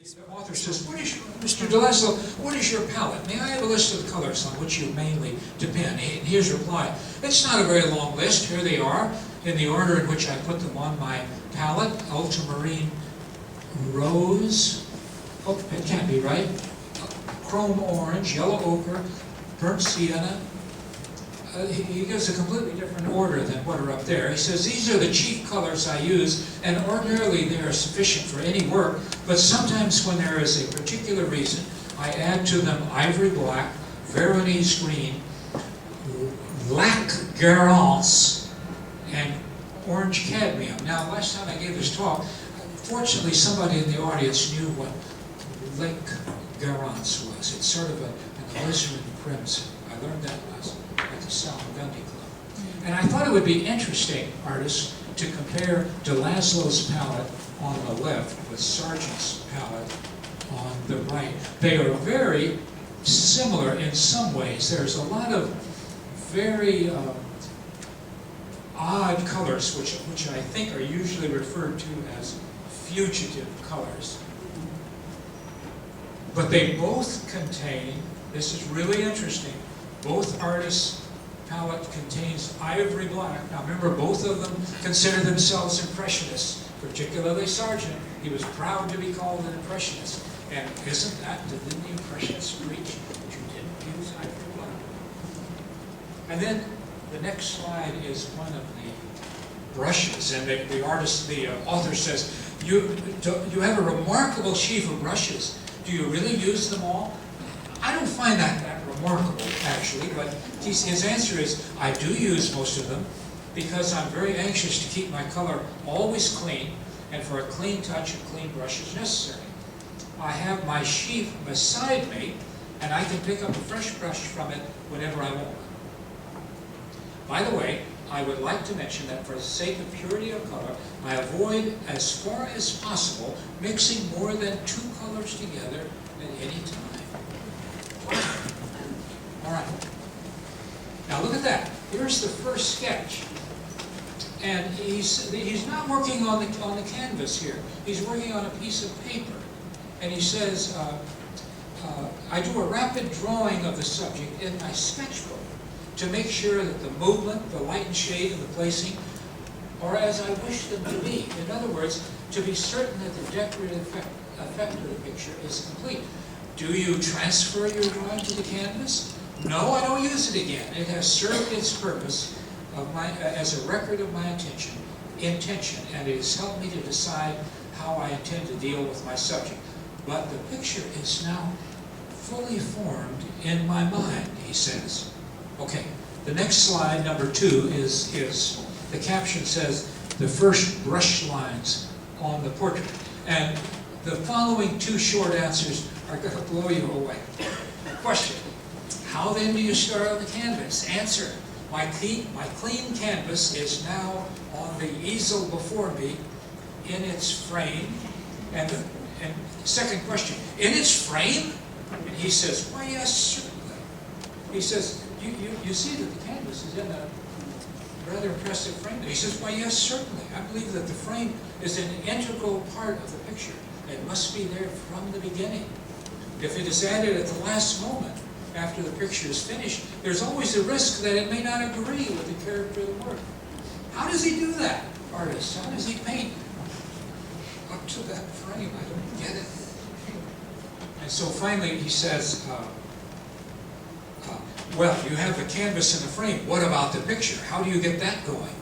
The author says, Mr. de László, what is your palette? May I have a list of the colors on which you mainly depend? And his reply, it's not a very long list. Here they are, in the order in which I put them on my palette. Ultramarine rose, oh, it can't be right, chrome orange, yellow ochre, burnt sienna. He gives a completely different order than what are up there. He says, these are the chief colors I use, and ordinarily they are sufficient for any work, but sometimes when there is a particular reason, I add to them ivory black, Veronese green, lac garance, and orange cadmium. Now, last time I gave this talk, fortunately somebody in the audience knew what lac garance was. It's sort of an alizarin crimson. I learned that last at the Salmagundi Club. And I thought it would be interesting, artists, to compare de László's palette on the left with Sargent's palette on the right. They are very similar in some ways. There's a lot of very odd colors, which I think are usually referred to as fugitive colors. But they both contain, this is really interesting, both artists' palette contains ivory black. Now remember, both of them consider themselves impressionists, particularly Sargent. He was proud to be called an impressionist. And didn't the impressionists preach that you didn't use ivory black? And then the next slide is one of the brushes, and the author says, you have a remarkable sheaf of brushes. Do you really use them all? I don't find that remarkable, actually, but his answer is, I do use most of them because I'm very anxious to keep my color always clean, and for a clean touch, a clean brush is necessary. I have my sheaf beside me, and I can pick up a fresh brush from it whenever I want. By the way, I would like to mention that for the sake of purity of color, I avoid, as far as possible, mixing more than two colors together at any time. All right. Now look at that. Here's the first sketch, and he's not working on the canvas here. He's working on a piece of paper, and he says, I do a rapid drawing of the subject in my sketchbook to make sure that the movement, the light and shade, and the placing are as I wish them to be. In other words, to be certain that the decorative effect of the picture is complete. Do you transfer your drawing to the canvas? No, I don't use it again. It has served its purpose as a record of my intention, and it has helped me to decide how I intend to deal with my subject. But the picture is now fully formed in my mind, he says. Okay, the next slide, number 2, is the caption says, the first brush lines on the portrait. And the following 2 short answers are going to blow you away. Question, how then do you start on the canvas? Answer, my clean canvas is now on the easel before me in its frame. And second question, in its frame? And he says, why yes, certainly. He says, you see that the canvas is in a rather impressive frame. He says, why yes, certainly. I believe that the frame is an integral part of the picture. It must be there from the beginning. If it is added at the last moment, after the picture is finished, there's always a risk that it may not agree with the character of the work. How does he do that, artist? How does he paint up to that frame? I don't get it. And so finally he says, well, you have the canvas and the frame. What about the picture? How do you get that going?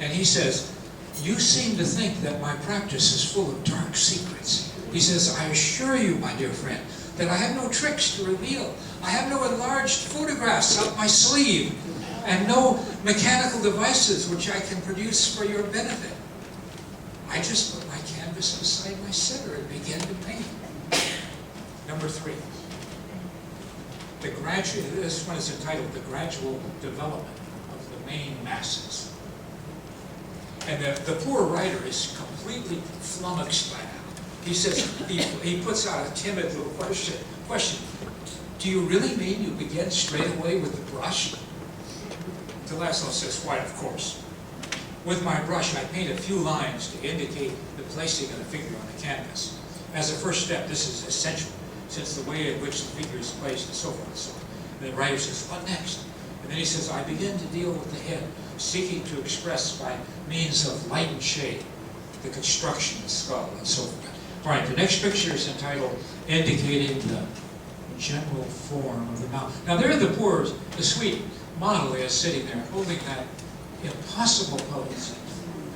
And he says, you seem to think that my practice is full of dark secrets. He says, I assure you, my dear friend, that I have no tricks to reveal. I have no enlarged photographs up my sleeve, and no mechanical devices which I can produce for your benefit. I just put my canvas beside my sitter and begin to paint. Number 3. This one is entitled The Gradual Development of the Main Masses. And the poor writer is completely flummoxed by now. He says, he puts out a timid little question. Do you really mean you begin straight away with the brush? De László says, why, of course. With my brush, I paint a few lines to indicate the placing of the figure on the canvas. as a first step. This is essential, since the way in which the figure is placed and so forth and so on. And the writer says, what next? And then he says, I begin to deal with the head, seeking to express by means of light and shade the construction of the skull and so forth. All right, the next picture is entitled Indicating the General Form of the Mouth. Now there the sweet model is sitting there holding that impossible pose.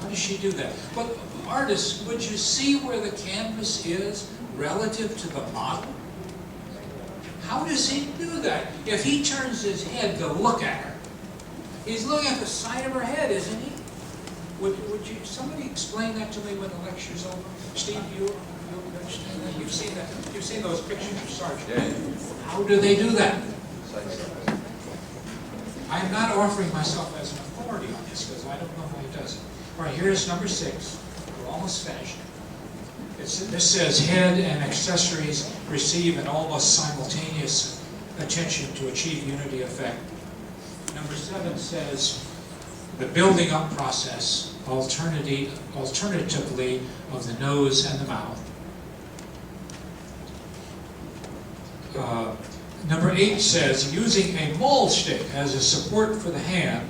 How does she do that? But artists, would you see where the canvas is relative to the model? How does he do that? If he turns his head to look at her, he's looking at the side of her head, isn't he? Would you, somebody explain that to me when the lecture's over? Steve, you understand that? You've seen that. You've seen those pictures of Sargent. Yeah. How do they do that? I'm not offering myself as an authority on this because I don't know how he does it. All right, here's number 6. We're almost finished. This says, head and accessories receive an almost simultaneous attention to achieve unity effect. Number 7 says, the building up process, alternatively, of the nose and the mouth. Number 8 says, using a maul stick as a support for the hand,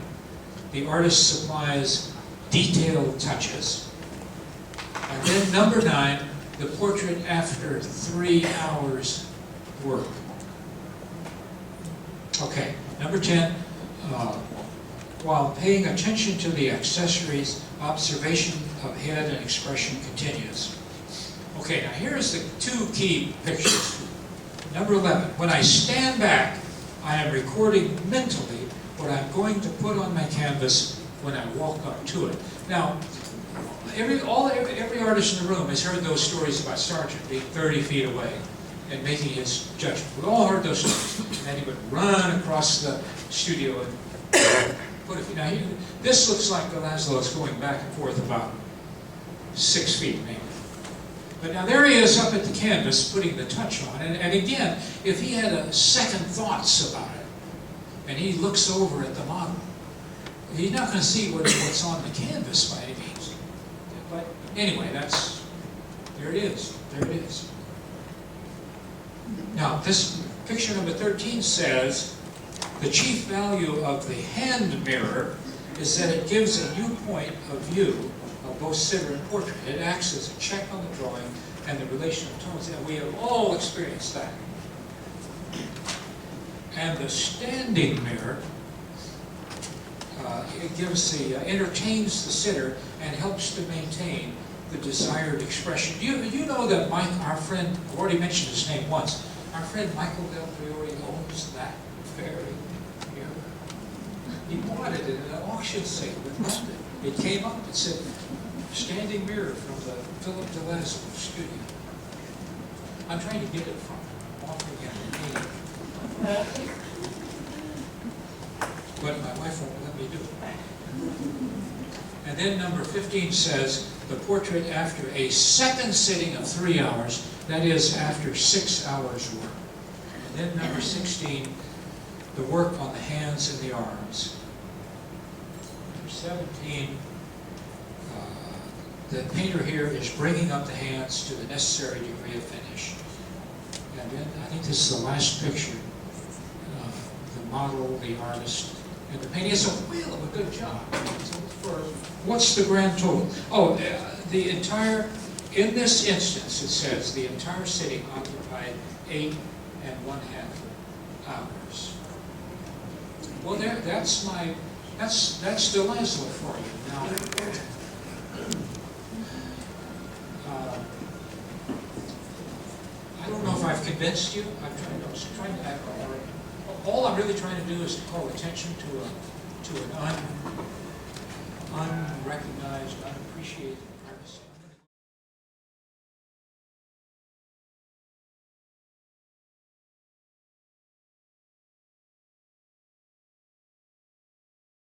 the artist supplies detailed touches. And then number 9, the portrait after 3 hours work. Okay, number 10, while paying attention to the accessories, observation of head and expression continues. Okay, now here's the 2 key pictures. Number 11, when I stand back, I am recording mentally what I'm going to put on my canvas when I walk up to it. Now, every artist in the room has heard those stories about Sargent being 30 feet away and making his judgment. We've all heard those stories. And then he would run across the studio and put it. Now, this looks like de László is going back and forth about 6 feet, maybe. But now there he is up at the canvas putting the touch on. And again, if he had second thoughts about it, and he looks over at the model, he's not going to see what's on the canvas by any means. But anyway, there it is. There it is. Now, this picture number 13 says, the chief value of the hand mirror is that it gives a new point of view of both sitter and portrait. It acts as a check on the drawing and the relation of tones, and we have all experienced that. And the standing mirror, it entertains the sitter and helps to maintain the desired expression. You know that our friend, I've already mentioned his name once, our friend Michael Del Priore owns that very mirror. He bought it at an auction sale in London. It came up, it said, standing mirror from the Philip de László studio. I'm trying to get it from him. I'm offering him a meeting. But my wife won't let me do it. And then number 15 says, the portrait after a second sitting of 3 hours, that is, after 6 hours work. And then number 16, the work on the hands and the arms. Number 17, the painter here is bringing up the hands to the necessary degree of finish. And then I think this is the last picture. The model, the artist, and the painting. It's a whale of a good job. So what's the grand total? Oh, the entire, in this instance, it says the entire sitting occupied 8 1/2 hours. Well, that's de László for you. Now, I don't know if I've convinced you. All I'm really trying to do is to call attention to an unrecognized, unappreciated